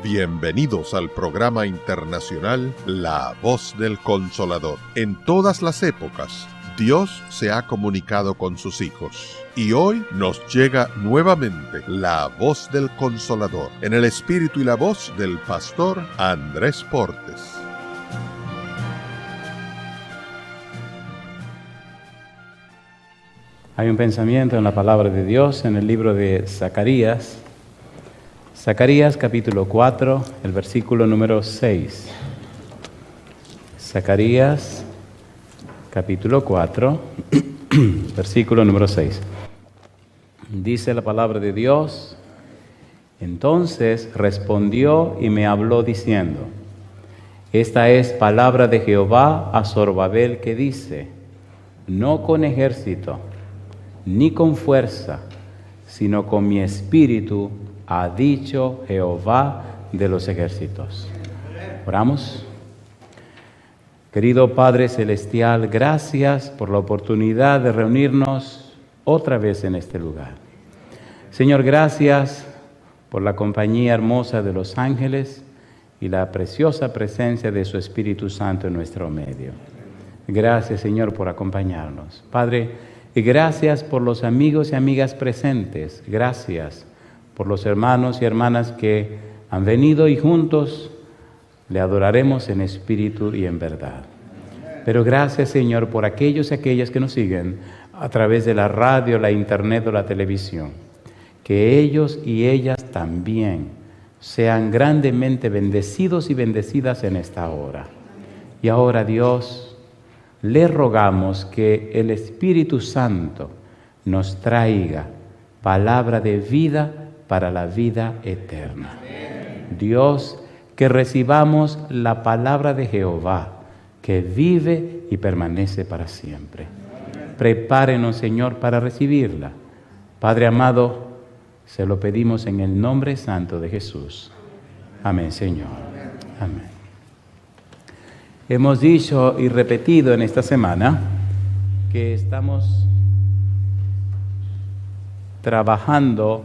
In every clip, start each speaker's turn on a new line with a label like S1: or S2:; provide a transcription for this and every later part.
S1: Bienvenidos al programa internacional La Voz del Consolador. En todas las épocas, Dios se ha comunicado con sus hijos. Y hoy nos llega nuevamente la Voz del Consolador, en el espíritu y la voz del pastor Andrés Portes.
S2: Hay un pensamiento en la palabra de Dios en el libro de Zacarías. Zacarías capítulo 4, el versículo número 6. Zacarías capítulo 4, versículo número 6. Dice la palabra de Dios: Entonces respondió y me habló diciendo: Esta es palabra de Jehová a Zorobabel, que dice: No con ejército, ni con fuerza, sino con mi espíritu, ha dicho Jehová de los ejércitos. Oramos. Querido Padre Celestial, gracias por la oportunidad de reunirnos otra vez en este lugar. Señor, gracias por la compañía hermosa de los ángeles y la preciosa presencia de su Espíritu Santo en nuestro medio. Gracias, Señor, por acompañarnos. Padre, y gracias por los amigos y amigas presentes. Gracias por los hermanos y hermanas que han venido y juntos le adoraremos en espíritu y en verdad. Pero gracias, Señor, por aquellos y aquellas que nos siguen a través de la radio, la internet o la televisión. Que ellos y ellas también sean grandemente bendecidos y bendecidas en esta hora. Y ahora, Dios, le rogamos que el Espíritu Santo nos traiga palabra de vida para la vida eterna. Dios, que recibamos la palabra de Jehová, que vive y permanece para siempre. Prepárenos, Señor, para recibirla. Padre amado, se lo pedimos en el nombre santo de Jesús. Amén, Señor. Amén. Hemos dicho y repetido en esta semana que estamos trabajando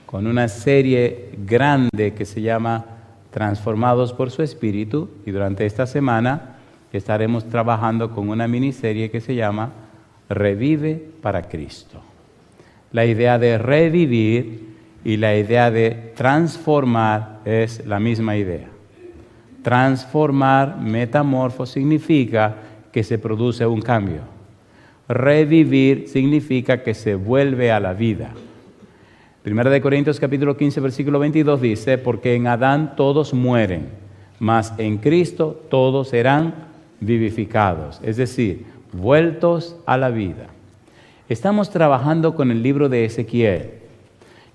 S2: con una serie grande que se llama Transformados por su Espíritu, y durante esta semana estaremos trabajando con una miniserie que se llama Revive para Cristo. La idea de revivir y la idea de transformar es la misma idea. Transformar, metamorfo, significa que se produce un cambio. Revivir significa que se vuelve a la vida. Primera de Corintios capítulo 15, versículo 22 dice: Porque en Adán todos mueren, mas en Cristo todos serán vivificados, es decir, vueltos a la vida. Estamos trabajando con el libro de Ezequiel.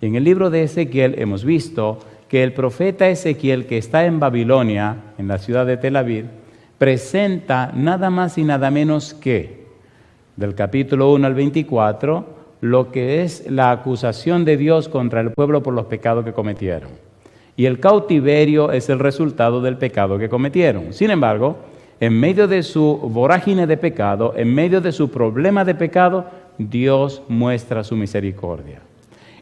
S2: Y en el libro de Ezequiel hemos visto que el profeta Ezequiel, que está en Babilonia, en la ciudad de Tel Aviv, presenta nada más y nada menos que, del capítulo 1 al 24, lo que es la acusación de Dios contra el pueblo por los pecados que cometieron. Y el cautiverio es el resultado del pecado que cometieron. Sin embargo, en medio de su vorágine de pecado, en medio de su problema de pecado, Dios muestra su misericordia.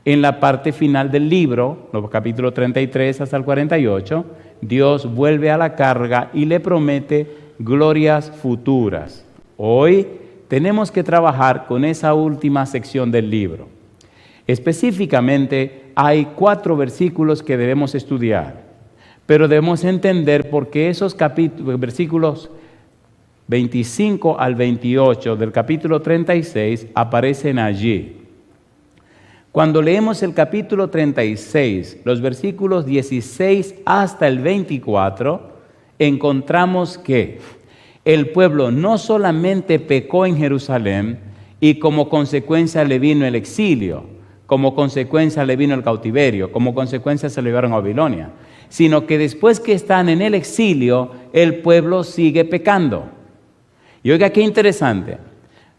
S2: En la parte final del libro, los capítulos 33 hasta el 48, Dios vuelve a la carga y le promete glorias futuras. Hoy tenemos que trabajar con esa última sección del libro. Específicamente, hay 4 versículos que debemos estudiar, pero debemos entender por qué esos versículos 25 al 28 del capítulo 36 aparecen allí. Cuando leemos el capítulo 36, los versículos 16 hasta el 24, encontramos que el pueblo no solamente pecó en Jerusalén y como consecuencia le vino el exilio, como consecuencia le vino el cautiverio, como consecuencia se lo llevaron a Babilonia, sino que después que están en el exilio, el pueblo sigue pecando. Y oiga qué interesante,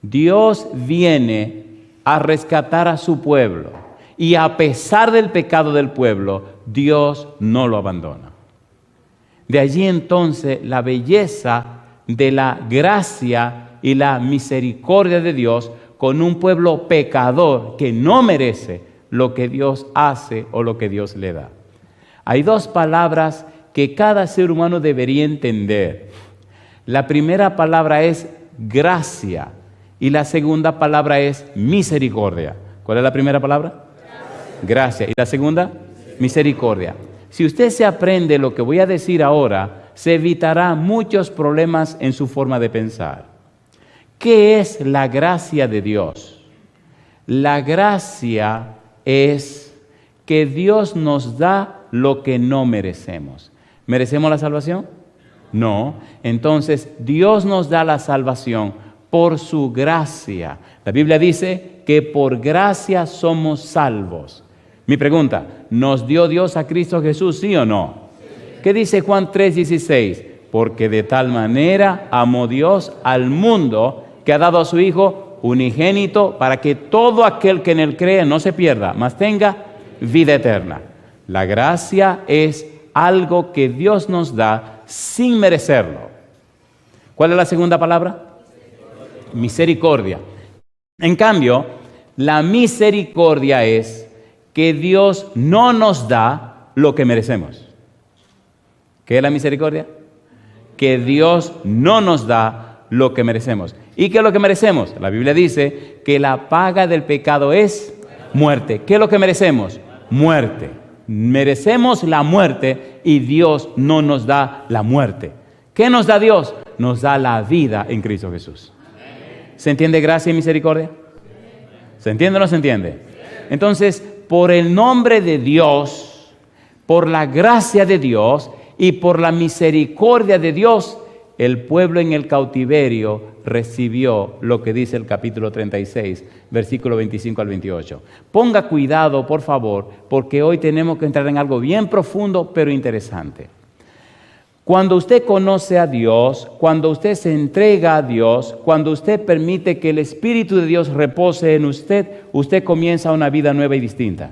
S2: Dios viene a rescatar a su pueblo y a pesar del pecado del pueblo, Dios no lo abandona. De allí entonces la belleza de la gracia y la misericordia de Dios con un pueblo pecador que no merece lo que Dios hace o lo que Dios le da. Hay dos palabras que cada ser humano debería entender. La primera palabra es gracia y la segunda palabra es misericordia. ¿Cuál es la primera palabra? Gracia. ¿Y la segunda? Misericordia. Si usted se aprende lo que voy a decir ahora, se evitará muchos problemas en su forma de pensar. ¿Qué es la gracia de Dios? La gracia es que Dios nos da lo que no merecemos. ¿Merecemos la salvación? No. Entonces, Dios nos da la salvación por su gracia. La Biblia dice que por gracia somos salvos. Mi pregunta, ¿nos dio Dios a Cristo Jesús, sí o no? Sí. ¿Qué dice Juan 3:16? Porque de tal manera amó Dios al mundo que ha dado a su Hijo unigénito para que todo aquel que en él cree no se pierda, mas tenga vida eterna. La gracia es algo que Dios nos da sin merecerlo. ¿Cuál es la segunda palabra? Misericordia. En cambio, la misericordia es que Dios no nos da lo que merecemos. ¿Qué es la misericordia? Que Dios no nos da lo que merecemos. ¿Y qué es lo que merecemos? La Biblia dice que la paga del pecado es muerte. ¿Qué es lo que merecemos? Muerte. Merecemos la muerte y Dios no nos da la muerte. ¿Qué nos da Dios? Nos da la vida en Cristo Jesús. ¿Se entiende gracia y misericordia? ¿Se entiende o no se entiende? Entonces, por el nombre de Dios, por la gracia de Dios y por la misericordia de Dios, el pueblo en el cautiverio recibió lo que dice el capítulo 36, versículo 25 al 28. Ponga cuidado, por favor, porque hoy tenemos que entrar en algo bien profundo, pero interesante. Cuando usted conoce a Dios, cuando usted se entrega a Dios, cuando usted permite que el Espíritu de Dios repose en usted, usted comienza una vida nueva y distinta.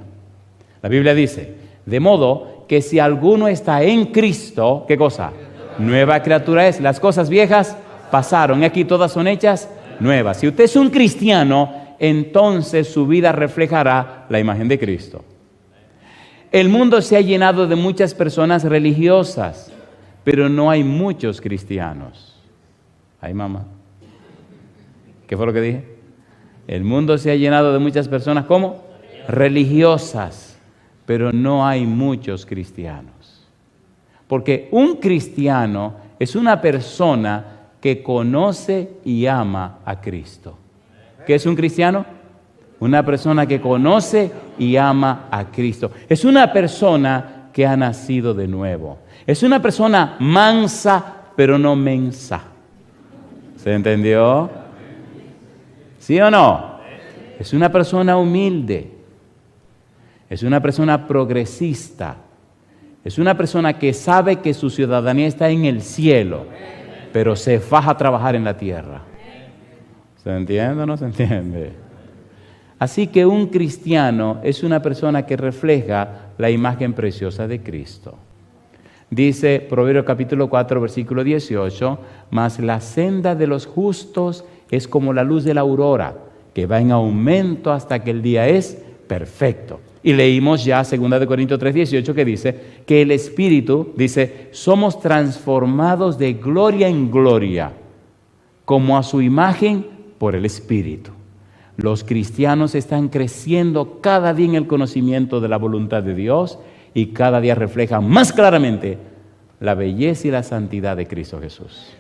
S2: La Biblia dice, de modo que si alguno está en Cristo, ¿qué cosa? Nueva criatura es. Las cosas viejas pasaron, y aquí todas son hechas nuevas. Si usted es un cristiano, entonces su vida reflejará la imagen de Cristo. El mundo se ha llenado de muchas personas religiosas, pero no hay muchos cristianos. Ay, mamá. ¿Qué fue lo que dije? El mundo se ha llenado de muchas personas, ¿cómo? Religiosas, pero no hay muchos cristianos. Porque un cristiano es una persona que conoce y ama a Cristo. ¿Qué es un cristiano? Una persona que conoce y ama a Cristo. Es una persona que ha nacido de nuevo. Es una persona mansa, pero no mensa. ¿Se entendió? ¿Sí o no? Es una persona humilde. Es una persona progresista. Es una persona que sabe que su ciudadanía está en el cielo, pero se faja a trabajar en la tierra. ¿Se entiende o no se entiende? Así que un cristiano es una persona que refleja la imagen preciosa de Cristo. Dice Proverbios capítulo 4, versículo 18, mas la senda de los justos es como la luz de la aurora, que va en aumento hasta que el día es perfecto. Y leímos ya 2 Corintios 3, 18, que dice que el Espíritu, dice, somos transformados de gloria en gloria, como a su imagen por el Espíritu. Los cristianos están creciendo cada día en el conocimiento de la voluntad de Dios y cada día reflejan más claramente la belleza y la santidad de Cristo Jesús.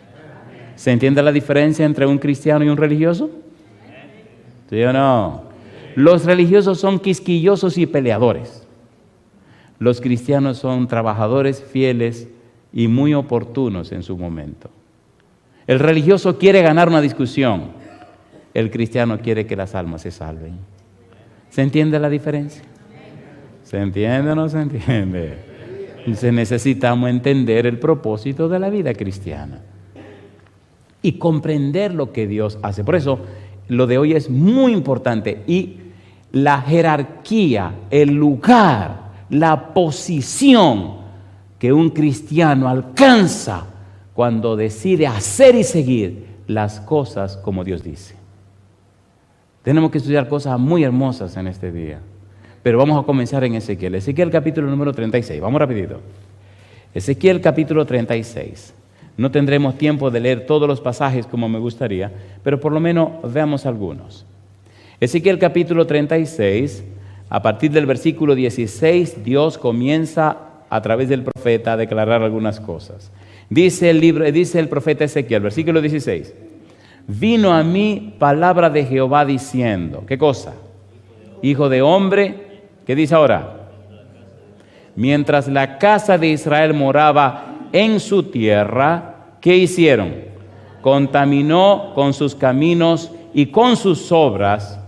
S2: ¿Se entiende la diferencia entre un cristiano y un religioso? ¿Sí o no? Los religiosos son quisquillosos y peleadores. Los cristianos son trabajadores fieles y muy oportunos en su momento. El religioso quiere ganar una discusión. El cristiano quiere que las almas se salven. ¿Se entiende la diferencia? ¿Se entiende o no se entiende? Entonces necesitamos entender el propósito de la vida cristiana y comprender lo que Dios hace. Por eso, lo de hoy es muy importante y la jerarquía, el lugar, la posición que un cristiano alcanza cuando decide hacer y seguir las cosas como Dios dice. Tenemos que estudiar cosas muy hermosas en este día. Pero vamos a comenzar en Ezequiel. Ezequiel capítulo número 36. Vamos rapidito. Ezequiel capítulo 36. No tendremos tiempo de leer todos los pasajes como me gustaría, pero por lo menos veamos algunos. Ezequiel capítulo 36, a partir del versículo 16, Dios comienza a través del profeta a declarar algunas cosas. Dice el profeta Ezequiel, versículo 16, vino a mí palabra de Jehová diciendo, ¿qué cosa? Hijo de hombre, ¿qué dice ahora? Mientras la casa de Israel moraba en su tierra, ¿qué hicieron? Contaminó con sus caminos y con sus obras,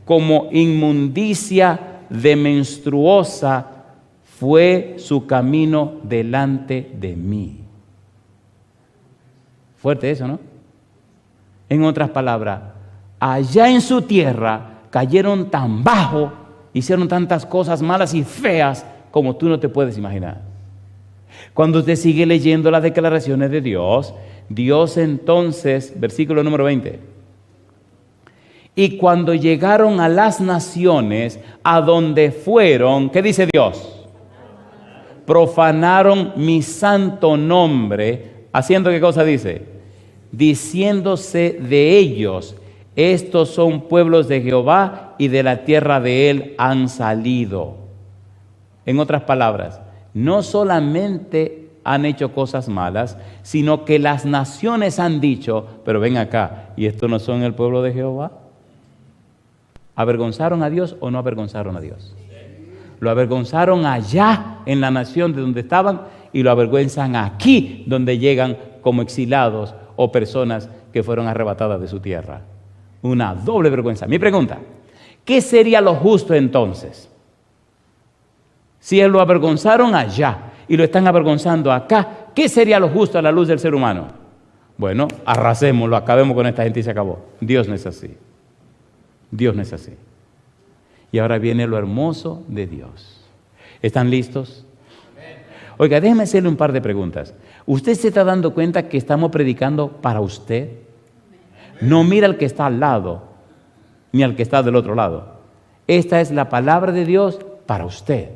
S2: como inmundicia de menstruosa fue su camino delante de mí. Fuerte eso, ¿no? En otras palabras, allá en su tierra cayeron tan bajo, hicieron tantas cosas malas y feas como tú no te puedes imaginar. Cuando usted sigue leyendo las declaraciones de Dios, Dios entonces, versículo número 20, y cuando llegaron a las naciones a donde fueron, ¿qué dice Dios? Profanaron mi santo nombre, haciendo ¿qué cosa dice? Diciéndose de ellos, estos son pueblos de Jehová y de la tierra de él han salido. En otras palabras, no solamente han hecho cosas malas, sino que las naciones han dicho, pero ven acá, ¿y estos no son el pueblo de Jehová? ¿Avergonzaron a Dios o no avergonzaron a Dios? Lo avergonzaron allá en la nación de donde estaban y lo avergüenzan aquí donde llegan como exilados o personas que fueron arrebatadas de su tierra. Una doble vergüenza. Mi pregunta, ¿qué sería lo justo entonces? Si lo avergonzaron allá y lo están avergonzando acá, ¿qué sería lo justo a la luz del ser humano? Bueno, arrasémoslo, acabemos con esta gente y se acabó. Dios no es así. Dios no es así. Y ahora viene lo hermoso de Dios. ¿Están listos? Oiga, déjeme hacerle un par de preguntas. ¿Usted se está dando cuenta que estamos predicando para usted? No mira al que está al lado, ni al que está del otro lado. Esta es la palabra de Dios para usted.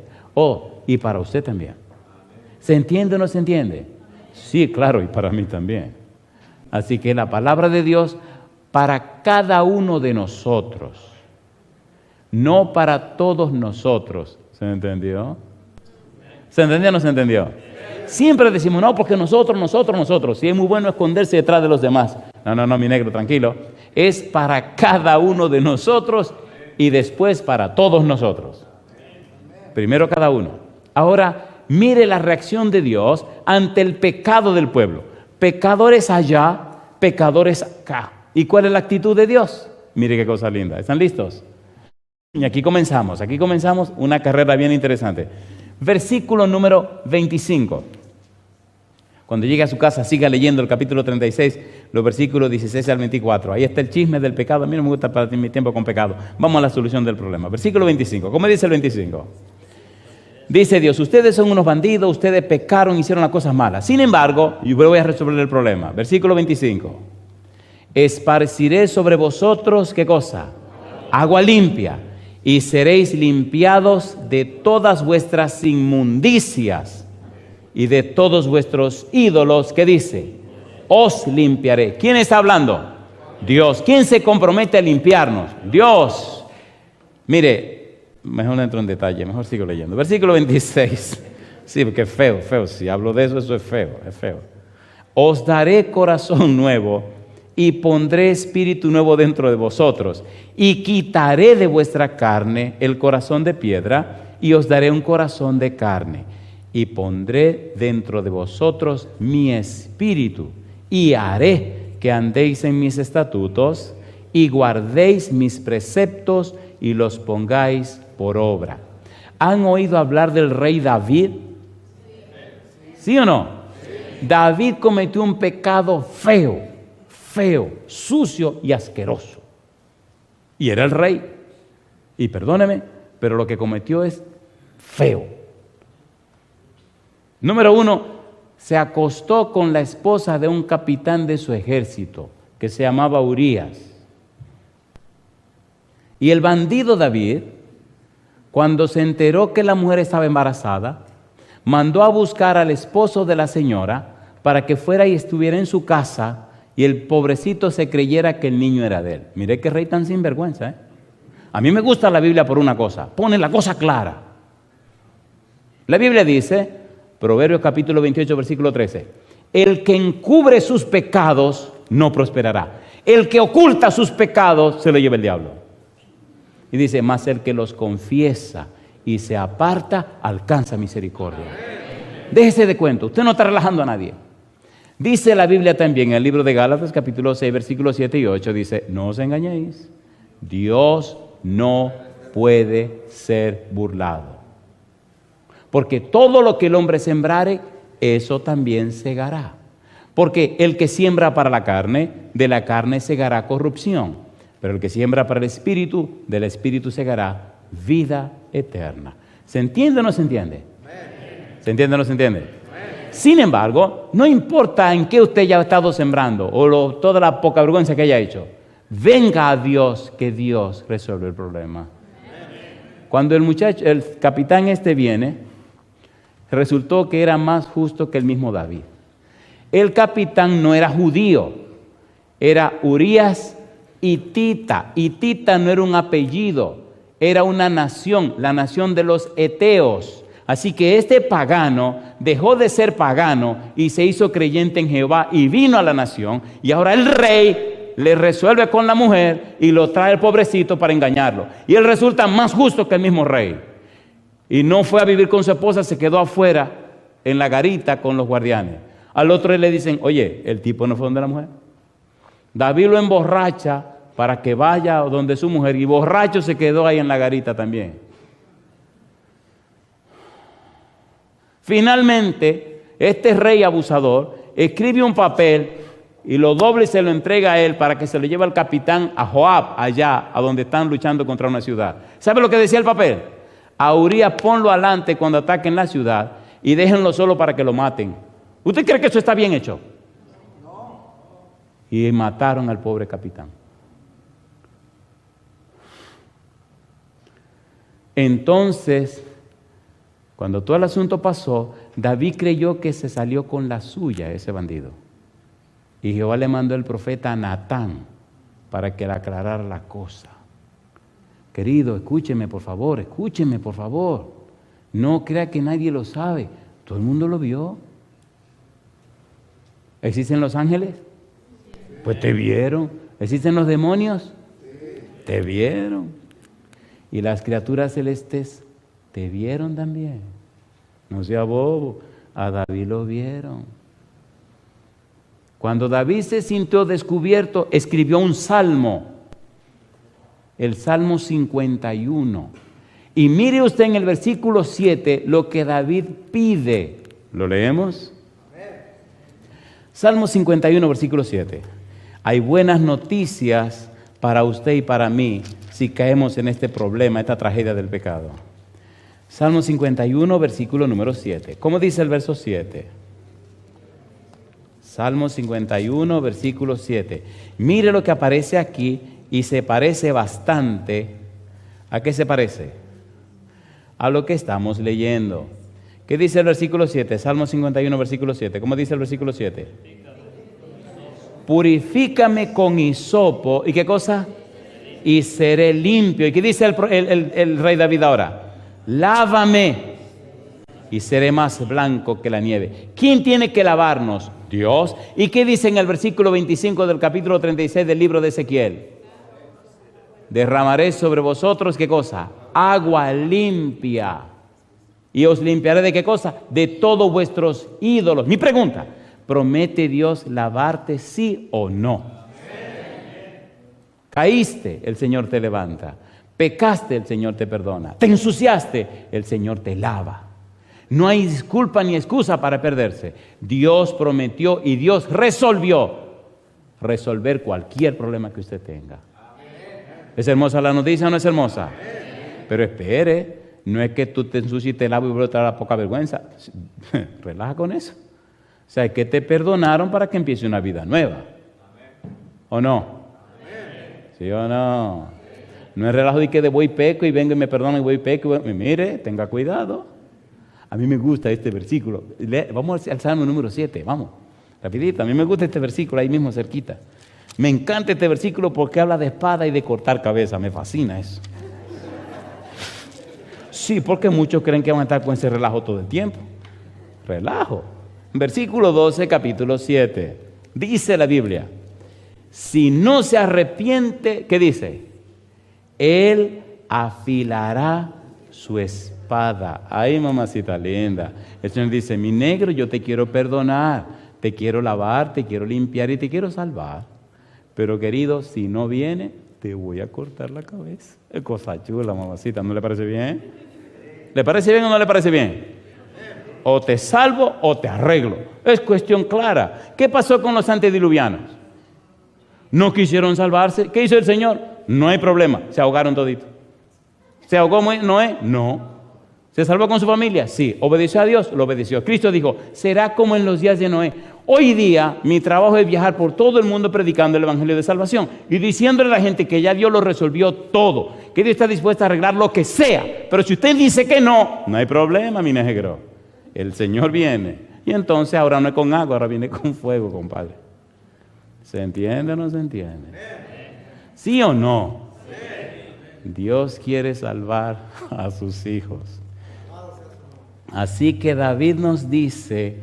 S2: Y para usted también. ¿Se entiende o no se entiende? Sí, claro, y para mí también. Así que la palabra de Dios para cada uno de nosotros, no para todos nosotros. ¿Se entendió? ¿Se entendió o no se entendió? Siempre decimos, no, porque nosotros. Sí, es muy bueno esconderse detrás de los demás. No, mi negro, tranquilo. Es para cada uno de nosotros y después para todos nosotros. Primero cada uno. Ahora, mire la reacción de Dios ante el pecado del pueblo. Pecadores allá, pecadores acá. ¿Y cuál es la actitud de Dios? Mire qué cosa linda. ¿Están listos? Y aquí comenzamos una carrera bien interesante. Versículo número 25. Cuando llegue a su casa, siga leyendo el capítulo 36, los versículos 16 al 24. Ahí está el chisme del pecado. A mí no me gusta para mi tiempo con pecado. Vamos a la solución del problema. Versículo 25. ¿Cómo dice el 25? Dice Dios, ustedes son unos bandidos, ustedes pecaron, hicieron las cosas malas. Sin embargo, yo voy a resolver el problema. Versículo 25. Esparciré sobre vosotros, ¿qué cosa? Agua limpia. Y seréis limpiados de todas vuestras inmundicias y de todos vuestros ídolos. ¿Qué dice? Os limpiaré. ¿Quién está hablando? Dios. ¿Quién se compromete a limpiarnos? Dios. Mire, mejor no entro en detalle, mejor sigo leyendo. Versículo 26. Sí, porque es feo. Si hablo de eso es feo. Os daré corazón nuevo y pondré espíritu nuevo dentro de vosotros, y quitaré de vuestra carne el corazón de piedra, y os daré un corazón de carne, y pondré dentro de vosotros mi espíritu, y haré que andéis en mis estatutos, y guardéis mis preceptos, y los pongáis por obra. ¿Han oído hablar del rey David? ¿Sí o no? Sí. David cometió un pecado feo, sucio y asqueroso. Y era el rey. Y perdóneme, pero lo que cometió es feo. Número 1, se acostó con la esposa de un capitán de su ejército, que se llamaba Urías. Y el bandido David Cuando se enteró que la mujer estaba embarazada, mandó a buscar al esposo de la señora para que fuera y estuviera en su casa y el pobrecito se creyera que el niño era de él. Mire qué rey tan sinvergüenza, ¿eh? A mí me gusta la Biblia por una cosa, pone la cosa clara. La Biblia dice, Proverbios capítulo 28, versículo 13, el que encubre sus pecados no prosperará. El que oculta sus pecados se lo lleva el diablo. Y dice, mas el que los confiesa y se aparta alcanza misericordia. Déjese de cuento, usted no está relajando a nadie. Dice la Biblia también en el libro de Gálatas capítulo 6, versículos 7 y 8, dice, no os engañéis, Dios no puede ser burlado. Porque todo lo que el hombre sembrare, eso también segará. Porque el que siembra para la carne, de la carne segará corrupción. Pero el que siembra para el Espíritu, del Espíritu segará vida eterna. ¿Se entiende o no se entiende? ¿Se entiende o no se entiende? Sin embargo, no importa en qué usted haya estado sembrando o toda la poca vergüenza que haya hecho, venga a Dios, que Dios resuelve el problema. Cuando el capitán viene, resultó que era más justo que el mismo David. El capitán no era judío, era Urías hitita. Hitita no era un apellido, era una nación, la nación de los heteos. Así que este pagano dejó de ser pagano y se hizo creyente en Jehová y vino a la nación. Y ahora el rey le resuelve con la mujer y lo trae el pobrecito para engañarlo. Y él resulta más justo que el mismo rey. Y no fue a vivir con su esposa, se quedó afuera en la garita con los guardianes. Al otro le dicen, oye, el tipo no fue donde la mujer. David lo emborracha para que vaya donde su mujer y borracho se quedó ahí en la garita también. Finalmente, este rey abusador escribe un papel y lo dobla y se lo entrega a él para que se lo lleve al capitán, a Joab, allá, a donde están luchando contra una ciudad. ¿Sabe lo que decía el papel? A Urías ponlo adelante cuando ataquen la ciudad y déjenlo solo para que lo maten. ¿Usted cree que eso está bien hecho? No. Y mataron al pobre capitán. Entonces, cuando todo el asunto pasó, David creyó que se salió con la suya ese bandido. Y Jehová le mandó el profeta Natán para que le aclarara la cosa. Querido, escúcheme por favor, escúcheme por favor. No crea que nadie lo sabe. Todo el mundo lo vio. ¿Existen los ángeles? Pues te vieron. ¿Existen los demonios? Te vieron. Y las criaturas celestes te vieron también. No sea bobo, a David lo vieron. Cuando David se sintió descubierto, escribió un salmo, el Salmo 51. Y mire usted en el versículo 7 lo que David pide. ¿Lo leemos? Salmo 51, versículo 7. Hay buenas noticias para usted y para mí si caemos en este problema, esta tragedia del pecado. Salmo 51, versículo número 7. ¿Cómo dice el verso 7? Salmo 51, versículo 7. Mire lo que aparece aquí y se parece bastante. ¿A qué se parece? A lo que estamos leyendo. ¿Qué dice el versículo 7? Salmo 51, versículo 7. ¿Cómo dice el versículo 7? Purifícame con hisopo. ¿Y qué cosa? Y seré limpio. ¿Y qué dice el rey David ahora? Lávame y seré más blanco que la nieve. ¿Quién tiene que lavarnos? Dios. ¿Y qué dice en el versículo 25 del capítulo 36 del libro de Ezequiel? Derramaré sobre vosotros, ¿qué cosa? Agua limpia. ¿Y os limpiaré de qué cosa? De todos vuestros ídolos. Mi pregunta, ¿promete Dios lavarte sí o no? Caíste, el Señor te levanta. Pecaste, el Señor te perdona. Te ensuciaste, el Señor te lava. No hay disculpa ni excusa para perderse. Dios prometió y Dios resolver cualquier problema que usted tenga. ¿Es hermosa la noticia o no es hermosa? Pero espere, no es que tú te ensucies y te lavas y vuelvas a traer la poca vergüenza. Relaja con eso. O sea, es que te perdonaron para que empiece una vida nueva. ¿O no? ¿Sí o no? No es relajo de que voy peco y vengo y me perdono y voy peco. Y mire, tenga cuidado. A mí me gusta este versículo. Vamos al Salmo número 7, vamos, rapidito. A mí me gusta este versículo, ahí mismo cerquita. Me encanta este versículo porque habla de espada y de cortar cabeza. Me fascina eso. Sí, porque muchos creen que van a estar con ese relajo todo el tiempo. Relajo. Versículo 12, capítulo 7. Dice la Biblia, si no se arrepiente, ¿qué dice? Él afilará su espada. Ay, mamacita linda. El Señor dice, mi negro, yo te quiero perdonar, te quiero lavar, te quiero limpiar y te quiero salvar. Pero querido, si no viene, te voy a cortar la cabeza. Es cosa chula, mamacita, ¿no le parece bien? ¿Le parece bien o no le parece bien? O te salvo o te arreglo. Es cuestión clara. ¿Qué pasó con los antediluvianos? No quisieron salvarse. ¿Qué hizo el Señor? No hay problema. Se ahogaron toditos. ¿Se ahogó Noé? No. ¿Se salvó con su familia? Sí. ¿Obedeció a Dios? Lo obedeció. Cristo dijo, será como en los días de Noé. Hoy día mi trabajo es viajar por todo el mundo predicando el evangelio de salvación y diciéndole a la gente que ya Dios lo resolvió todo, que Dios está dispuesto a arreglar lo que sea. Pero si usted dice que no, no hay problema, mi negro. El Señor viene. Y entonces ahora no es con agua, ahora viene con fuego, compadre. ¿Se entiende o no se entiende? ¿Sí o no? Dios quiere salvar a sus hijos. Así que David nos dice,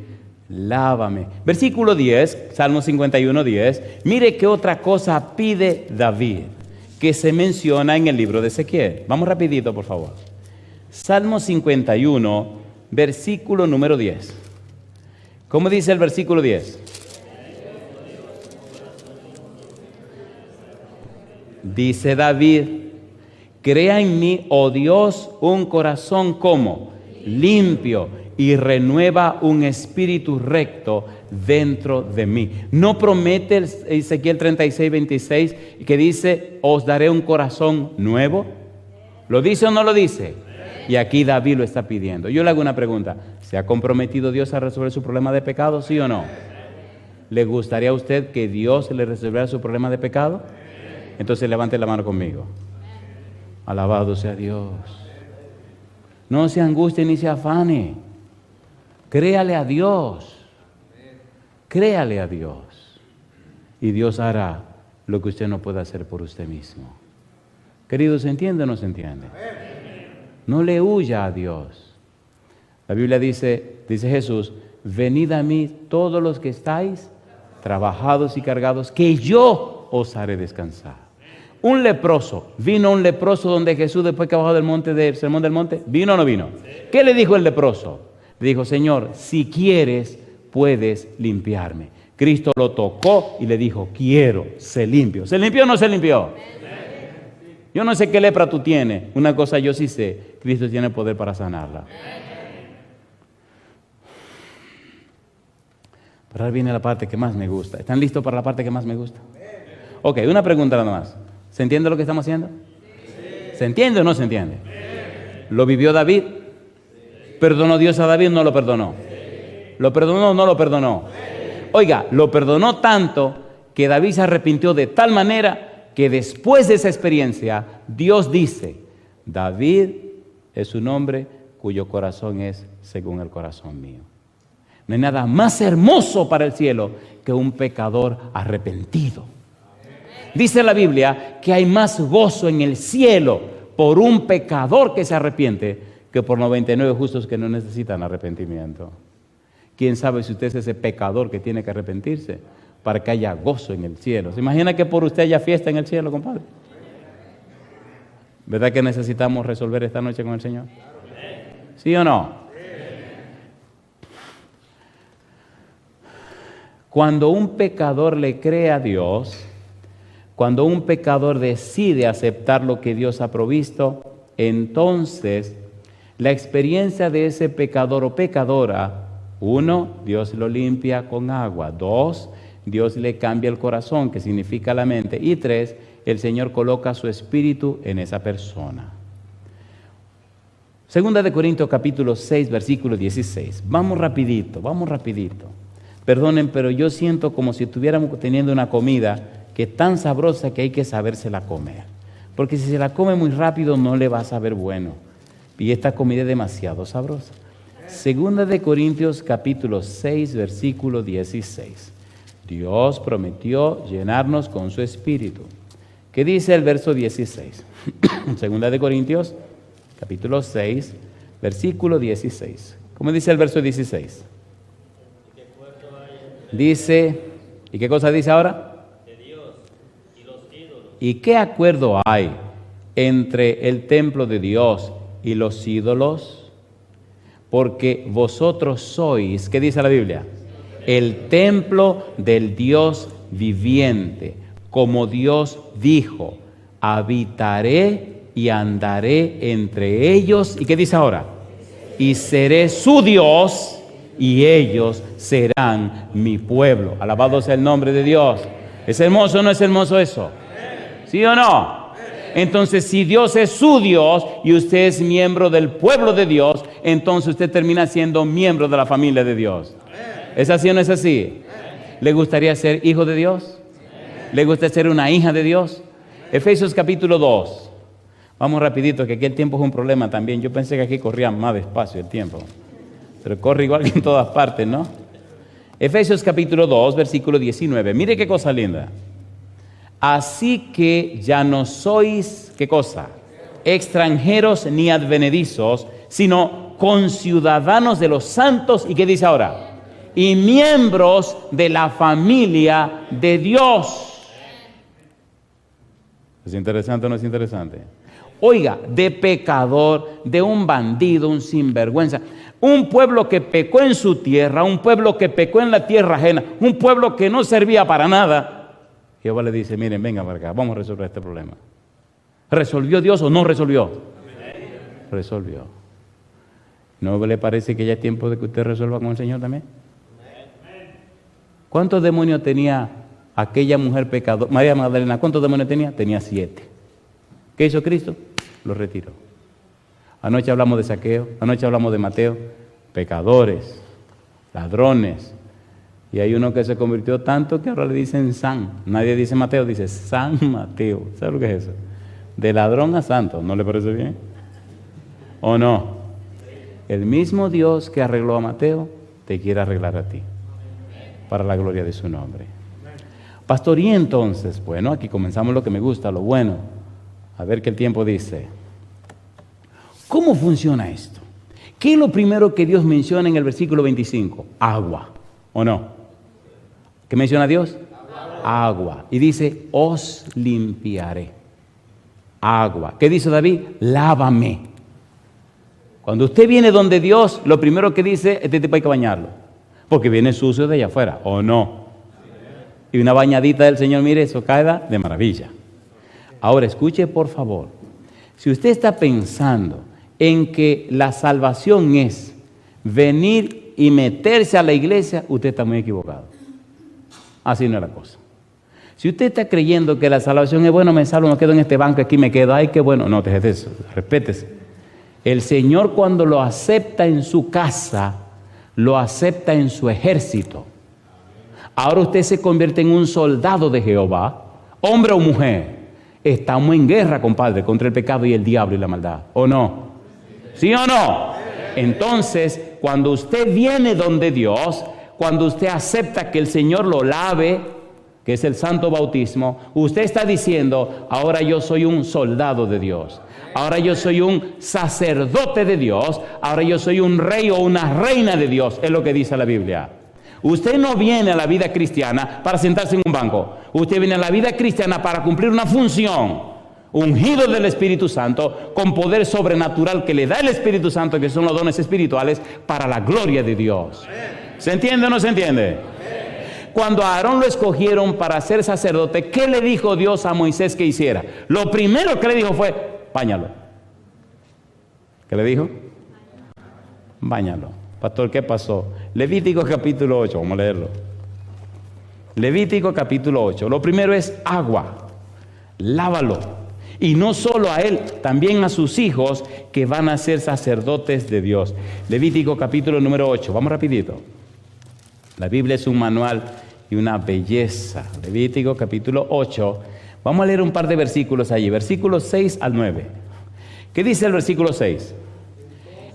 S2: lávame. Versículo 10, Salmo 51, 10. Mire qué otra cosa pide David, que se menciona en el libro de Ezequiel. Vamos rapidito, por favor. Salmo 51, versículo número 10. ¿Cómo dice el versículo 10? Dice David, crea en mí, oh Dios, un corazón como limpio y renueva un espíritu recto dentro de mí. ¿No promete Ezequiel 36, 26 que dice, os daré un corazón nuevo? ¿Lo dice o no lo dice? Y aquí David lo está pidiendo. Yo le hago una pregunta. ¿Se ha comprometido Dios a resolver su problema de pecado, sí o no? ¿Le gustaría a usted que Dios le resolviera su problema de pecado? Entonces levante la mano conmigo. Alabado sea Dios. No se angustie ni se afane. Créale a Dios. Créale a Dios. Y Dios hará lo que usted no puede hacer por usted mismo. Querido, ¿se entiende o no se entiende? No le huya a Dios. La Biblia dice Jesús, venid a mí todos los que estáis trabajados y cargados, que yo os haré descansar. Un leproso, vino un leproso donde Jesús después que bajó del sermón del monte, ¿vino o no vino? ¿Qué le dijo el leproso? Le dijo, Señor, si quieres, puedes limpiarme. Cristo lo tocó y le dijo, quiero, sé limpio. ¿Se limpió o no se limpió? Yo no sé qué lepra tú tienes. Una cosa yo sí sé, Cristo tiene poder para sanarla. Pero ahora viene la parte que más me gusta. ¿Están listos para la parte que más me gusta? Ok, una pregunta nada más. ¿Se entiende lo que estamos haciendo? ¿Se entiende o no se entiende? ¿Lo vivió David? ¿Perdonó Dios a David o no lo perdonó? ¿Lo perdonó o no lo perdonó? Oiga, lo perdonó tanto que David se arrepintió de tal manera que después de esa experiencia, Dios dice, David es un hombre cuyo corazón es según el corazón mío. No hay nada más hermoso para el cielo que un pecador arrepentido. Dice la Biblia que hay más gozo en el cielo por un pecador que se arrepiente que por 99 justos que no necesitan arrepentimiento. ¿Quién sabe si usted es ese pecador que tiene que arrepentirse para que haya gozo en el cielo? ¿Se imagina que por usted haya fiesta en el cielo, compadre? ¿Verdad que necesitamos resolver esta noche con el Señor? ¿Sí o no? Cuando un pecador le cree a Dios, cuando un pecador decide aceptar lo que Dios ha provisto, entonces la experiencia de ese pecador o pecadora, 1, Dios lo limpia con agua. 2, Dios le cambia el corazón, que significa la mente. Y 3, el Señor coloca su espíritu en esa persona. Segunda de Corintios capítulo 6, versículo 16. Vamos rapidito. Perdonen, pero yo siento como si estuviéramos teniendo una comida que es tan sabrosa que hay que sabérsela comer. porque si se la come muy rápido no le va a saber bueno. Y esta comida es demasiado sabrosa. Segunda de Corintios capítulo 6, versículo 16. Dios prometió llenarnos con su Espíritu. ¿Qué dice el verso 16? Segunda de Corintios capítulo 6, versículo 16. ¿Cómo dice el verso 16? Dice, ¿y qué cosa dice ahora? De Dios y los ídolos. ¿Y qué acuerdo hay entre el templo de Dios y los ídolos? Porque vosotros sois, ¿qué dice la Biblia? El templo del Dios viviente, como Dios dijo, habitaré y andaré entre ellos. ¿Y qué dice ahora? Y seré su Dios y ellos serán mi pueblo. Alabado sea el nombre de Dios. ¿Es hermoso o no es hermoso eso? ¿Sí o no? Entonces, si Dios es su Dios y usted es miembro del pueblo de Dios, entonces usted termina siendo miembro de la familia de Dios. ¿Es así o no es así? ¿Le gustaría ser hijo de Dios? ¿Le gusta ser una hija de Dios? Efesios capítulo 2. Vamos rapidito, que aquí el tiempo es un problema también. Yo pensé que aquí corría más despacio el tiempo, pero corre igual que en todas partes, ¿no? Efesios capítulo 2, versículo 19. Mire qué cosa linda. Así que ya no sois, ¿qué cosa? Extranjeros ni advenedizos, sino conciudadanos de los santos. ¿Y qué dice ahora? Y miembros de la familia de Dios. ¿Es interesante o no es interesante? Oiga, de pecador, de un bandido, un sinvergüenza, un pueblo que pecó en su tierra, un pueblo que pecó en la tierra ajena, un pueblo que no servía para nada. Jehová le dice, miren, vengan para acá, vamos a resolver este problema. ¿Resolvió Dios o no resolvió? Resolvió. ¿No le parece que ya es tiempo de que usted resuelva con el Señor también? ¿Cuántos demonios tenía aquella mujer pecadora? María Magdalena, ¿cuántos demonios tenía? Tenía 7. ¿Qué hizo Cristo? Lo retiró. Anoche hablamos de Zaqueo, anoche hablamos de Mateo. Pecadores, ladrones. Y hay uno que se convirtió tanto que ahora le dicen San. Nadie dice Mateo, dice San Mateo. ¿Sabe lo que es eso? De ladrón a santo. ¿No le parece bien? ¿O no? El mismo Dios que arregló a Mateo te quiere arreglar a ti, para la gloria de su nombre. Pastor, y entonces, bueno, aquí comenzamos lo que me gusta, lo bueno. A ver qué el tiempo dice. ¿Cómo funciona esto? ¿Qué es lo primero que Dios menciona en el versículo 25? Agua, ¿o no? ¿Qué menciona Dios? Agua. Y dice, os limpiaré. Agua. ¿Qué dice David? Lávame. Cuando usted viene donde Dios, lo primero que dice, este tipo hay que bañarlo, porque viene sucio de allá afuera, ¿o no? Y una bañadita del Señor, mire, eso cae de maravilla. Ahora, escuche por favor, si usted está pensando en que la salvación es venir y meterse a la iglesia, usted está muy equivocado. Así no es la cosa. Si usted está creyendo que la salvación es, bueno, me salvo, me quedo en este banco, aquí me quedo, ay, qué bueno, no, déjese eso, respétese. El Señor, cuando lo acepta en su casa, lo acepta en su ejército. Ahora usted se convierte en un soldado de Jehová, hombre o mujer. Estamos en guerra, compadre, contra el pecado y el diablo y la maldad, ¿o no? ¿Sí o no? Entonces, cuando usted viene donde Dios, cuando usted acepta que el Señor lo lave, que es el santo bautismo, usted está diciendo, ahora yo soy un soldado de Dios. Ahora yo soy un sacerdote de Dios. Ahora yo soy un rey o una reina de Dios. Es lo que dice la Biblia. Usted no viene a la vida cristiana para sentarse en un banco. Usted viene a la vida cristiana para cumplir una función. Ungido del Espíritu Santo, con poder sobrenatural que le da el Espíritu Santo, que son los dones espirituales, para la gloria de Dios. ¿Se entiende o no se entiende? Cuando a Aarón lo escogieron para ser sacerdote, ¿qué le dijo Dios a Moisés que hiciera? Lo primero que le dijo fue, báñalo. ¿Qué le dijo? Báñalo. Pastor, ¿qué pasó? Levítico capítulo 8, vamos a leerlo. Levítico capítulo 8. Lo primero es agua. Lávalo. Y no solo a él, también a sus hijos que van a ser sacerdotes de Dios. Levítico capítulo número 8. Vamos rapidito. La Biblia es un manual y una belleza. Levítico capítulo 8. Vamos a leer un par de versículos allí, versículos 6 al 9. ¿Qué dice el versículo 6?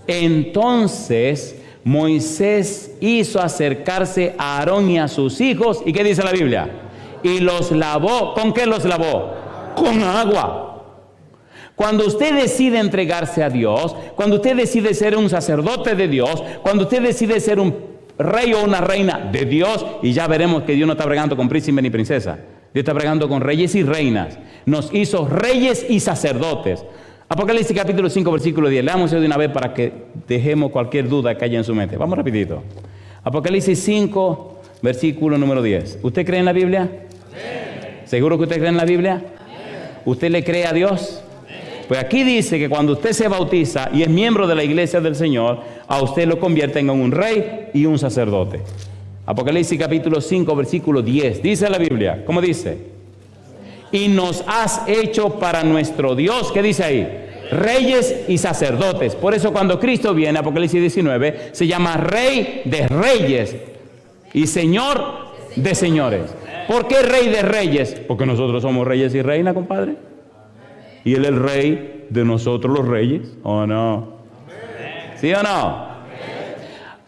S2: Entonces Moisés hizo acercarse a Aarón y a sus hijos. ¿Y qué dice la Biblia? Y los lavó. ¿Con qué los lavó? Con agua. Cuando usted decide entregarse a Dios, cuando usted decide ser un sacerdote de Dios, cuando usted decide ser un rey o una reina de Dios, y ya veremos que Dios no está bregando con príncipe ni princesa, Dios está bregando con reyes y reinas. Nos hizo reyes y sacerdotes. Apocalipsis capítulo 5, versículo 10. Leamos eso de una vez para que dejemos cualquier duda que haya en su mente. Vamos rapidito. Apocalipsis 5, versículo número 10. ¿Usted cree en la Biblia? Amén. ¿Seguro que usted cree en la Biblia? Amén. ¿Usted le cree a Dios? Amén. Pues aquí dice que cuando usted se bautiza y es miembro de la iglesia del Señor, a usted lo convierten en un rey y un sacerdote. Apocalipsis capítulo 5, versículo 10. Dice la Biblia, ¿cómo dice? Y nos has hecho para nuestro Dios, ¿qué dice ahí? Reyes y sacerdotes. Por eso cuando Cristo viene, Apocalipsis 19, se llama Rey de Reyes y Señor de Señores. ¿Por qué Rey de Reyes? Porque nosotros somos reyes y reinas, compadre. Y Él es el Rey de nosotros los reyes, ¿o no? ¿Sí o no?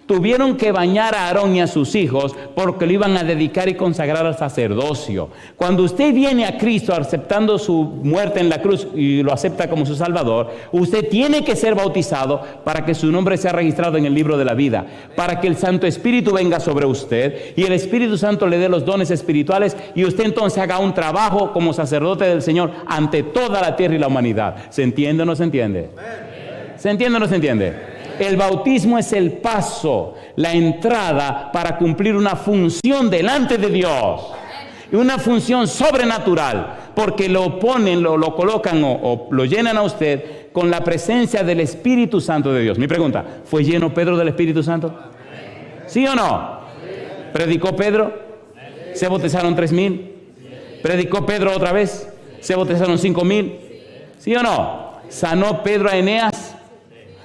S2: Tuvieron que bañar a Aarón y a sus hijos porque lo iban a dedicar y consagrar al sacerdocio. Cuando usted viene a Cristo aceptando su muerte en la cruz y lo acepta como su Salvador, usted tiene que ser bautizado para que su nombre sea registrado en el libro de la vida, para que el Santo Espíritu venga sobre usted y el Espíritu Santo le dé los dones espirituales y usted entonces haga un trabajo como sacerdote del Señor ante toda la tierra y la humanidad. ¿Se entiende o no se entiende? ¿Se entiende o no se entiende? El bautismo es el paso, la entrada para cumplir una función delante de Dios. Y una función sobrenatural, porque lo ponen, lo colocan o lo llenan a usted con la presencia del Espíritu Santo de Dios. Mi pregunta, ¿fue lleno Pedro del Espíritu Santo? ¿Sí o no? ¿Predicó Pedro? ¿Se bautizaron 3,000? ¿Predicó Pedro otra vez? ¿Se bautizaron 5,000? ¿Sí o no? ¿Sanó Pedro a Eneas?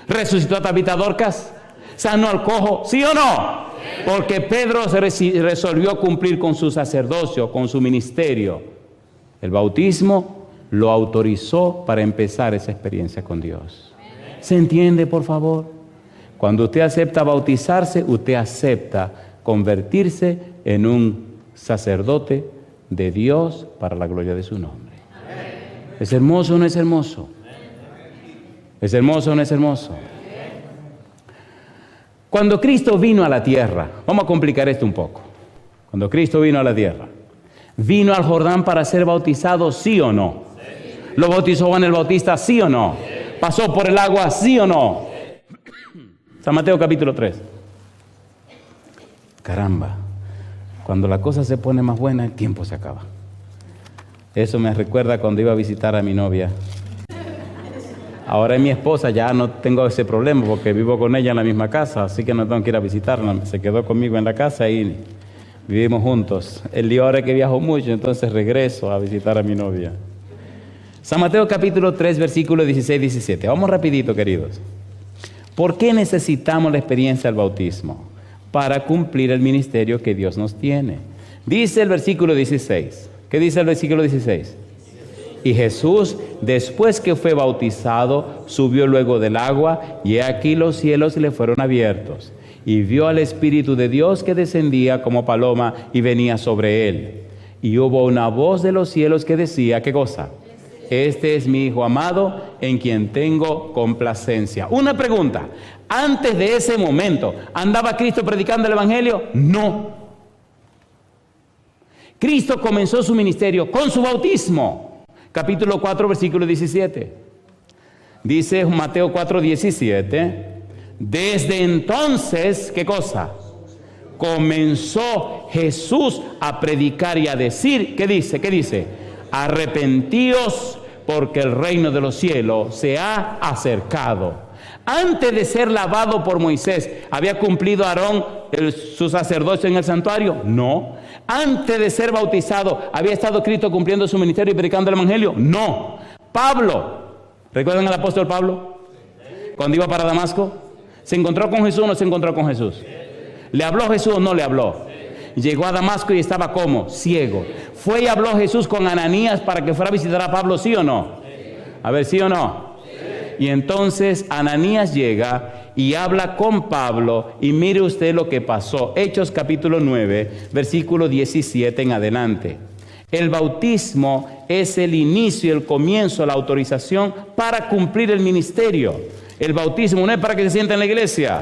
S2: ¿Resucitó a Tabita Dorcas? ¿Sanó al cojo? ¿Sí o no? Porque Pedro resolvió cumplir con su sacerdocio, con su ministerio. El bautismo lo autorizó para empezar esa experiencia con Dios. ¿Se entiende, por favor? Cuando usted acepta bautizarse, usted acepta convertirse en un sacerdote de Dios para la gloria de su nombre. ¿Es hermoso o no es hermoso? ¿Es hermoso o no es hermoso? Cuando Cristo vino a la tierra, vamos a complicar esto un poco. Cuando Cristo vino a la tierra, ¿vino al Jordán para ser bautizado, sí o no? ¿Lo bautizó Juan el Bautista, sí o no? ¿Pasó por el agua, sí o no? San Mateo capítulo 3. Caramba, cuando la cosa se pone más buena, el tiempo se acaba. Eso me recuerda cuando iba a visitar a mi novia. Ahora es mi esposa, ya no tengo ese problema porque vivo con ella en la misma casa, así que no tengo que ir a visitarla. Se quedó conmigo en la casa y vivimos juntos. El día ahora es que viajo mucho, entonces regreso a visitar a mi novia. San Mateo capítulo 3, versículos 16-17. Vamos rapidito, queridos. ¿Por qué necesitamos la experiencia del bautismo? Para cumplir el ministerio que Dios nos tiene. Dice el versículo 16. ¿Qué dice el versículo 16? Y Jesús, después que fue bautizado, subió luego del agua, y he aquí los cielos le fueron abiertos, y vio al Espíritu de Dios que descendía como paloma y venía sobre él. Y hubo una voz de los cielos que decía, ¿qué cosa? Este es mi Hijo amado, en quien tengo complacencia. Una pregunta, antes de ese momento, ¿andaba Cristo predicando el Evangelio? No. Cristo comenzó su ministerio con su bautismo. Capítulo 4, versículo 17. Dice Mateo 4, 17. Desde entonces, ¿qué cosa? Comenzó Jesús a predicar y a decir, ¿qué dice? ¿Qué dice? Arrepentíos porque el reino de los cielos se ha acercado. Antes de ser lavado por Moisés, ¿había cumplido Aarón su sacerdocio en el santuario? No. Antes de ser bautizado, ¿había estado Cristo cumpliendo su ministerio y predicando el Evangelio? No. Pablo, ¿recuerdan al apóstol Pablo? Cuando iba para Damasco, ¿se encontró con Jesús o no se encontró con Jesús? ¿Le habló Jesús o no le habló? Llegó a Damasco y estaba como ciego. Fue y habló Jesús con Ananías para que fuera a visitar a Pablo, ¿sí o no? A ver, ¿sí o no? Y entonces Ananías llega y habla con Pablo, y mire usted lo que pasó. Hechos capítulo 9, versículo 17 en adelante. El bautismo es el inicio, el comienzo, la autorización para cumplir el ministerio. El bautismo no es para que se sienta en la iglesia.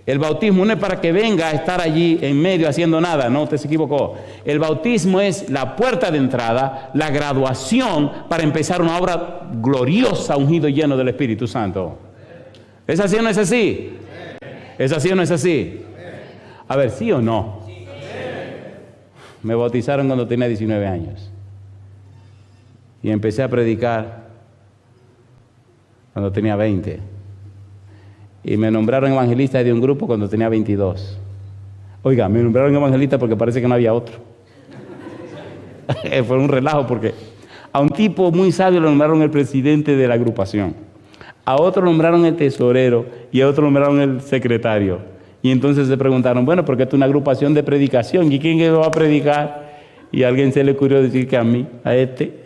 S2: El bautismo no es para que venga a estar allí en medio haciendo nada. No, usted se equivocó. El bautismo es la puerta de entrada, la graduación para empezar una obra gloriosa, ungido y lleno del Espíritu Santo. ¿Es así o no es así? ¿Es así o no es así? A ver, ¿sí o no? Me bautizaron cuando tenía 19 años. Y empecé a predicar cuando tenía 20. Y me nombraron evangelista de un grupo cuando tenía 22. Oiga, me nombraron evangelista porque parece que no había otro. Fue un relajo porque a un tipo muy sabio lo nombraron el presidente de la agrupación. A otro nombraron el tesorero y a otro nombraron el secretario. Y entonces se preguntaron, bueno, porque esto es una agrupación de predicación, ¿y quién va a predicar? Y a alguien se le ocurrió decir que a mí, a este.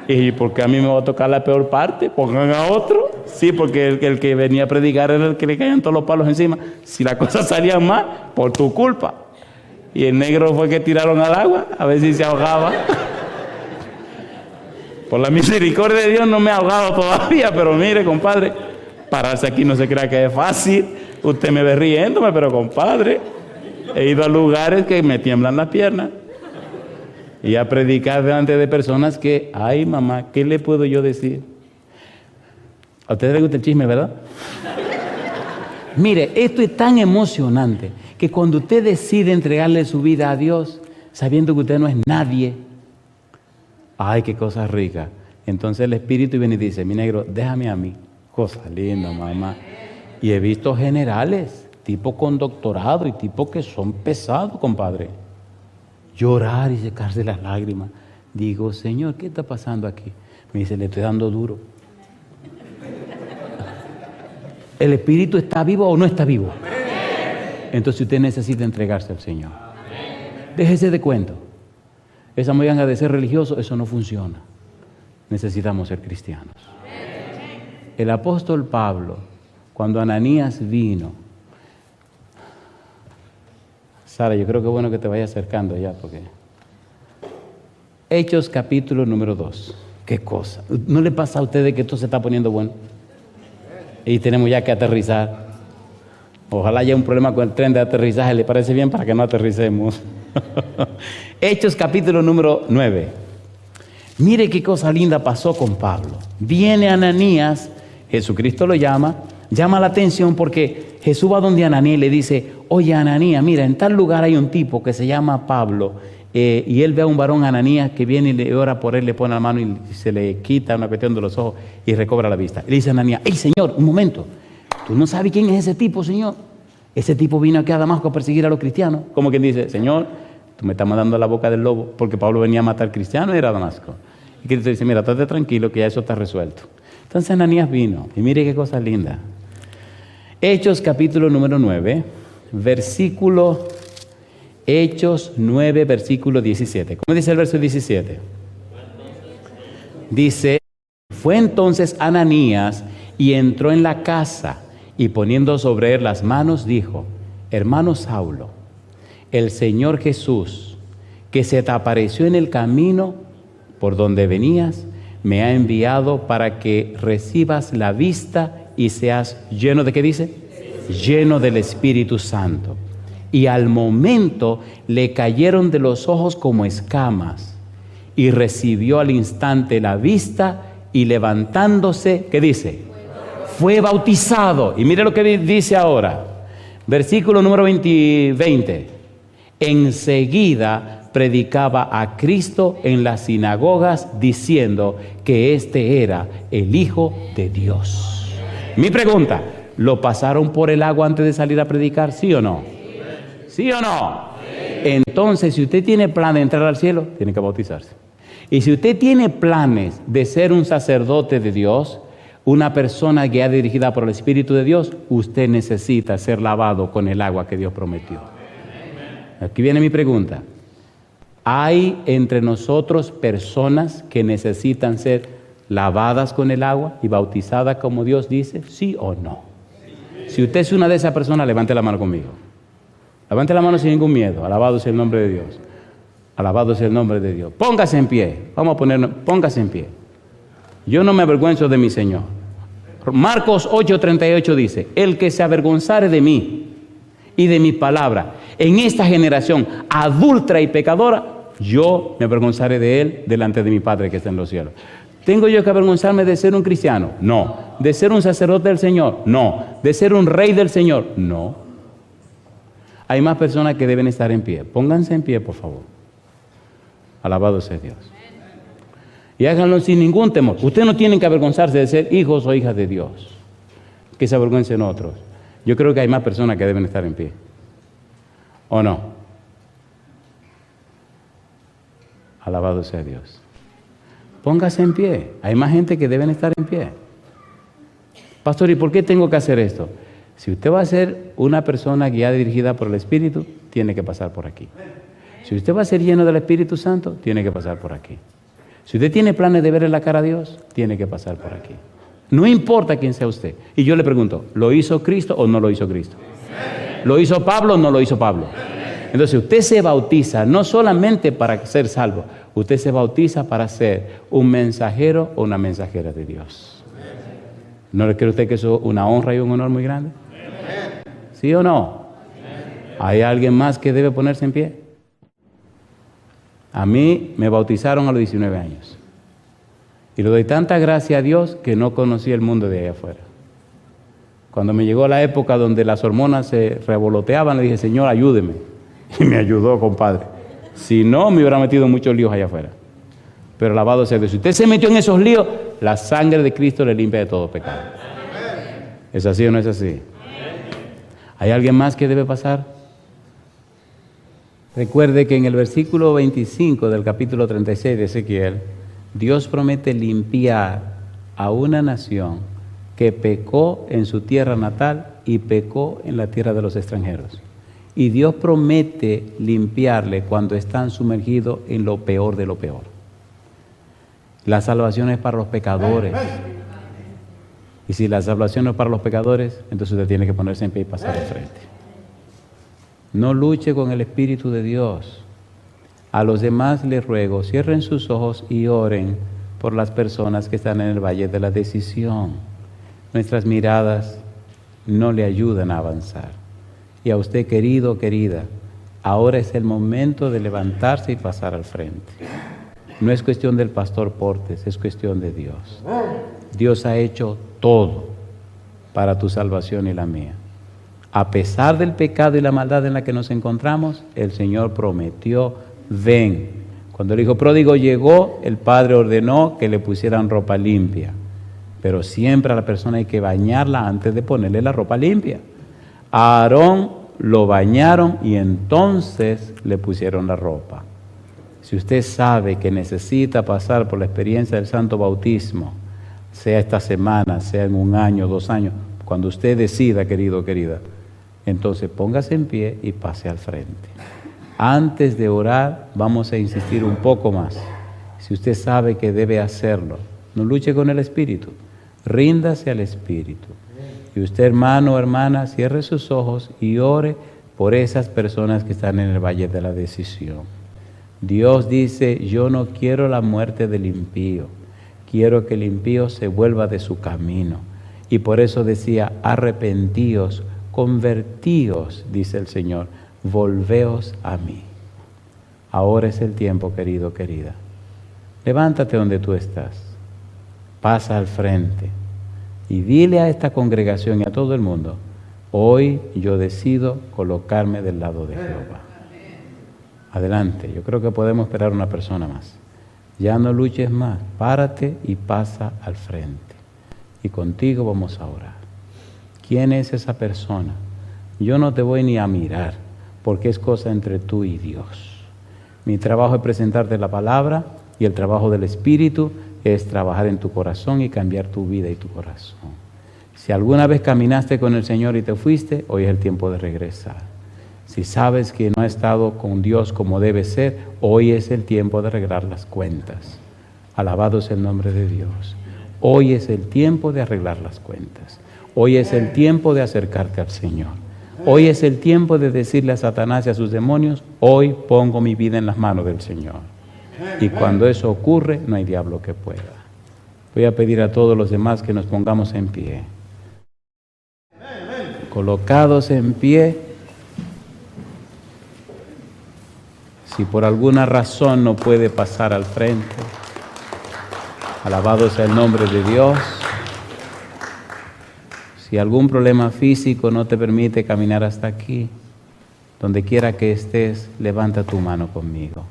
S2: ¿Y por qué a mí me va a tocar la peor parte? Pongan a otro. Sí, porque el que venía a predicar era el que le caían todos los palos encima. Si la cosa salía mal, por tu culpa. Y el negro fue que tiraron al agua, a ver si se ahogaba. Por la misericordia de Dios no me he ahogado todavía, pero mire, compadre, pararse aquí no se crea que es fácil. Usted me ve riéndome, pero compadre, he ido a lugares que me tiemblan las piernas. Y a predicar delante de personas que, ay mamá, ¿qué le puedo yo decir? A ustedes les gusta el chisme, ¿verdad? Mire, esto es tan emocionante que cuando usted decide entregarle su vida a Dios, sabiendo que usted no es nadie, ay, qué cosa rica. Entonces el Espíritu viene y dice, mi negro, déjame a mí. Cosa linda, mamá. Y he visto generales, tipos con doctorado y tipos que son pesados, compadre. Llorar y secarse las lágrimas. Digo, Señor, ¿qué está pasando aquí? Me dice, le estoy dando duro. ¿El Espíritu está vivo o no está vivo? Entonces usted necesita entregarse al Señor. Déjese de cuento. Esa mollanga de ser religioso, eso no funciona. Necesitamos ser cristianos. El apóstol Pablo, cuando Ananías vino, Sara, yo creo que es bueno que te vayas acercando ya, porque Hechos capítulo número 2. ¿Qué cosa? ¿No le pasa a ustedes que esto se está poniendo bueno? Y tenemos ya que aterrizar. Ojalá haya un problema con el tren de aterrizaje. ¿Le parece bien para que no aterricemos? Hechos capítulo número 9. Mire qué cosa linda pasó con Pablo. Viene Ananías, Jesucristo lo llama la atención porque Jesús va donde Ananías y le dice, oye Ananías, mira, en tal lugar hay un tipo que se llama Pablo, y él ve a un varón Ananías que viene y le ora por él, le pone la mano y se le quita una cuestión de los ojos y recobra la vista. Le dice a Ananías, ¡ey Señor, un momento! ¿Tú no sabes quién es ese tipo, Señor? Ese tipo vino aquí a Damasco a perseguir a los cristianos. Como quien dice, Señor, tú me estás mandando a la boca del lobo, porque Pablo venía a matar cristianos y era a Damasco. Y Cristo dice, mira, estate tranquilo que ya eso está resuelto. Entonces Ananías vino, y mire qué cosa linda. Hechos capítulo número 9, Hechos 9, versículo 17. ¿Cómo dice el verso 17? Dice, fue entonces Ananías y entró en la casa y poniendo sobre él las manos dijo, hermano Saulo, el Señor Jesús, que se te apareció en el camino por donde venías, me ha enviado para que recibas la vista y seas lleno de, ¿qué dice? Lleno del Espíritu Santo. Y al momento le cayeron de los ojos como escamas y recibió al instante la vista y levantándose, ¿qué dice? Fue bautizado. Y mire lo que dice ahora, versículo número 20. Enseguida predicaba a Cristo en las sinagogas diciendo que este era el Hijo de Dios. Mi pregunta, ¿lo pasaron por el agua antes de salir a predicar? ¿Sí o no? ¿Sí o no? Entonces, si usted tiene plan de entrar al cielo, tiene que bautizarse. Y si usted tiene planes de ser un sacerdote de Dios, una persona guiada y dirigida por el Espíritu de Dios, usted necesita ser lavado con el agua que Dios prometió. Aquí viene mi pregunta. ¿Hay entre nosotros personas que necesitan ser lavadas con el agua y bautizadas como Dios dice? ¿Sí o no? Si usted es una de esas personas, levante la mano conmigo. Levante la mano sin ningún miedo. Alabado sea el nombre de Dios. Alabado sea el nombre de Dios. Póngase en pie. Vamos a ponernos, póngase en pie. Yo no me avergüenzo de mi Señor. Marcos 8:38 dice, el que se avergonzare de mí y de mi palabra en esta generación adúltera y pecadora, yo me avergonzaré de él delante de mi Padre que está en los cielos. ¿Tengo yo que avergonzarme de ser un cristiano? No. ¿De ser un sacerdote del Señor? No. ¿De ser un rey del Señor? No. Hay más personas que deben estar en pie. Pónganse en pie, por favor. Alabado sea Dios. Y háganlo sin ningún temor. Ustedes no tienen que avergonzarse de ser hijos o hijas de Dios. Que se avergüencen otros. Yo creo que hay más personas que deben estar en pie. ¿O no? Alabado sea Dios. Póngase en pie. Hay más gente que deben estar en pie. Pastor, ¿y por qué tengo que hacer esto? Si usted va a ser una persona guiada y dirigida por el Espíritu, tiene que pasar por aquí. Si usted va a ser lleno del Espíritu Santo, tiene que pasar por aquí. Si usted tiene planes de verle la cara a Dios, tiene que pasar por aquí. No importa quién sea usted. Y yo le pregunto, ¿lo hizo Cristo o no lo hizo Cristo? ¿Lo hizo Pablo o no lo hizo Pablo? Entonces usted se bautiza no solamente para ser salvo, usted se bautiza para ser un mensajero o una mensajera de Dios. ¿No le cree usted que eso es una honra y un honor muy grande? ¿Sí o no? ¿Hay alguien más que debe ponerse en pie? A mí me bautizaron a los 19 años. Y le doy tanta gracia a Dios que no conocí el mundo de allá afuera. Cuando me llegó la época donde las hormonas se revoloteaban, le dije, Señor, ayúdeme. Y me ayudó, compadre. Si no, me hubiera metido en muchos líos allá afuera. Pero alabado sea Dios. Si usted se metió en esos líos, la sangre de Cristo le limpia de todo pecado. ¿Es así o no es así? ¿Hay alguien más que debe pasar? Recuerde que en el versículo 25 del capítulo 36 de Ezequiel, Dios promete limpiar a una nación que pecó en su tierra natal y pecó en la tierra de los extranjeros. Y Dios promete limpiarle cuando están sumergidos en lo peor de lo peor. La salvación es para los pecadores. Y si la salvación no es para los pecadores, entonces usted tiene que ponerse en pie y pasar al frente. No luche con el Espíritu de Dios. A los demás les ruego, cierren sus ojos y oren por las personas que están en el valle de la decisión. Nuestras miradas no le ayudan a avanzar. Y a usted, querido o querida, ahora es el momento de levantarse y pasar al frente. No es cuestión del pastor Portes, es cuestión de Dios. Dios ha hecho todo para tu salvación y la mía. A pesar del pecado y la maldad en la que nos encontramos, el Señor prometió, ven. Cuando el hijo pródigo llegó, el padre ordenó que le pusieran ropa limpia. Pero siempre a la persona hay que bañarla antes de ponerle la ropa limpia. A Aarón lo bañaron y entonces le pusieron la ropa. Si usted sabe que necesita pasar por la experiencia del santo bautismo, sea esta semana, sea en 1 año, 2 años, cuando usted decida, querido o querida, entonces póngase en pie y pase al frente. Antes de orar, vamos a insistir un poco más. Si usted sabe que debe hacerlo, no luche con el Espíritu, ríndase al Espíritu. Y usted, hermano o hermana, cierre sus ojos y ore por esas personas que están en el valle de la decisión. Dios dice, yo no quiero la muerte del impío, quiero que el impío se vuelva de su camino. Y por eso decía, arrepentíos, convertíos, dice el Señor, volveos a mí. Ahora es el tiempo, querido, querida. Levántate donde tú estás, pasa al frente y dile a esta congregación y a todo el mundo, hoy yo decido colocarme del lado de Jehová. Adelante, yo creo que podemos esperar una persona más. Ya no luches más, párate y pasa al frente. Y contigo vamos a orar. ¿Quién es esa persona? Yo no te voy ni a mirar, porque es cosa entre tú y Dios. Mi trabajo es presentarte la palabra y el trabajo del Espíritu es trabajar en tu corazón y cambiar tu vida y tu corazón. Si alguna vez caminaste con el Señor y te fuiste, hoy es el tiempo de regresar. Si sabes que no has estado con Dios como debe ser, hoy es el tiempo de arreglar las cuentas. Alabado sea el nombre de Dios. Hoy es el tiempo de arreglar las cuentas. Hoy es el tiempo de acercarte al Señor. Hoy es el tiempo de decirle a Satanás y a sus demonios, hoy pongo mi vida en las manos del Señor. Y cuando eso ocurre, no hay diablo que pueda. Voy a pedir a todos los demás que nos pongamos en pie. Colocados en pie, si por alguna razón no puede pasar al frente, alabado sea el nombre de Dios. Si algún problema físico no te permite caminar hasta aquí, donde quiera que estés, levanta tu mano conmigo.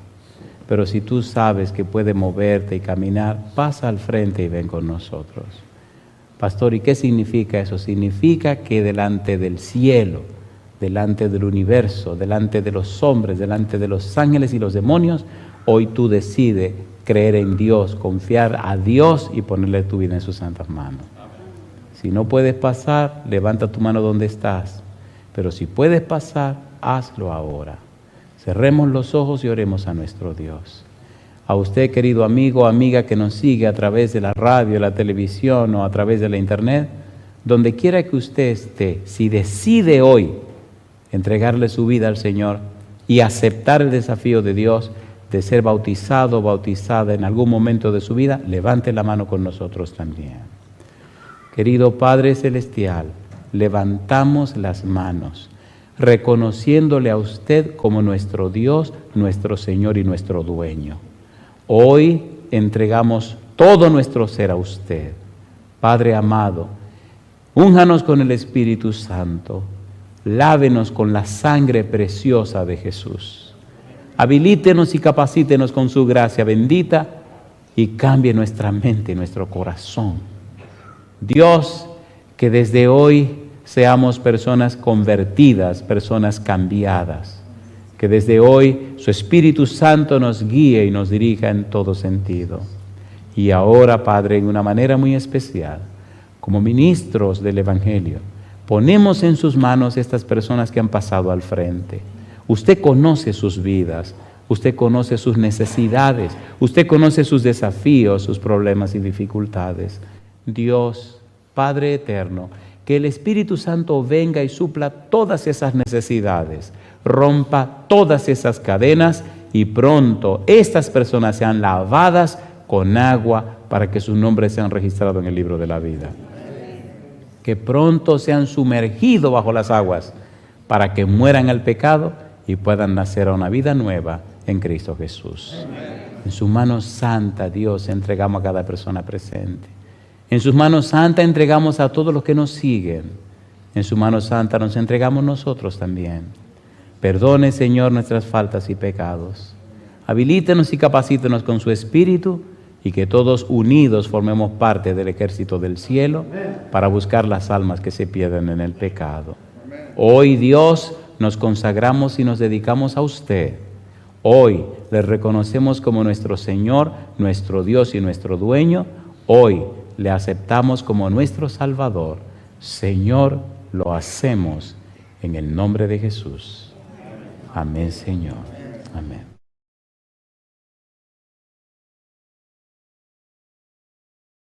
S2: Pero si tú sabes que puedes moverte y caminar, pasa al frente y ven con nosotros. Pastor, ¿y qué significa eso? Significa que delante del cielo, delante del universo, delante de los hombres, delante de los ángeles y los demonios, hoy tú decides creer en Dios, confiar a Dios y ponerle tu vida en sus santas manos. Si no puedes pasar, levanta tu mano donde estás. Pero si puedes pasar, hazlo ahora. Cerremos los ojos y oremos a nuestro Dios. A usted, querido amigo o amiga que nos sigue a través de la radio, la televisión o a través de la internet, donde quiera que usted esté, si decide hoy entregarle su vida al Señor y aceptar el desafío de Dios de ser bautizado o bautizada en algún momento de su vida, levante la mano con nosotros también. Querido Padre Celestial, levantamos las manos, reconociéndole a usted como nuestro Dios, nuestro Señor y nuestro dueño. Hoy entregamos todo nuestro ser a usted. Padre amado, únjanos con el Espíritu Santo, lávenos con la sangre preciosa de Jesús. Habilítenos y capacítenos con su gracia bendita y cambie nuestra mente y nuestro corazón. Dios, que desde hoy seamos personas convertidas, personas cambiadas. Que desde hoy su Espíritu Santo nos guíe y nos dirija en todo sentido. Y ahora, Padre, en una manera muy especial, como ministros del Evangelio, ponemos en sus manos estas personas que han pasado al frente. Usted conoce sus vidas, usted conoce sus necesidades, usted conoce sus desafíos, sus problemas y dificultades. Dios, Padre eterno, que el Espíritu Santo venga y supla todas esas necesidades, rompa todas esas cadenas y pronto estas personas sean lavadas con agua para que sus nombres sean registrados en el libro de la vida. Que pronto sean sumergidos bajo las aguas para que mueran al pecado y puedan nacer a una vida nueva en Cristo Jesús. En su mano santa, Dios, entregamos a cada persona presente. En sus manos santas entregamos a todos los que nos siguen. En su mano santa nos entregamos nosotros también. Perdone, Señor, nuestras faltas y pecados. Habilítenos y capacítenos con su Espíritu y que todos unidos formemos parte del ejército del cielo para buscar las almas que se pierden en el pecado. Hoy, Dios, nos consagramos y nos dedicamos a usted. Hoy le reconocemos como nuestro Señor, nuestro Dios y nuestro dueño. Hoy le aceptamos como nuestro Salvador. Señor, lo hacemos en el nombre de Jesús. Amén, Señor. Amén.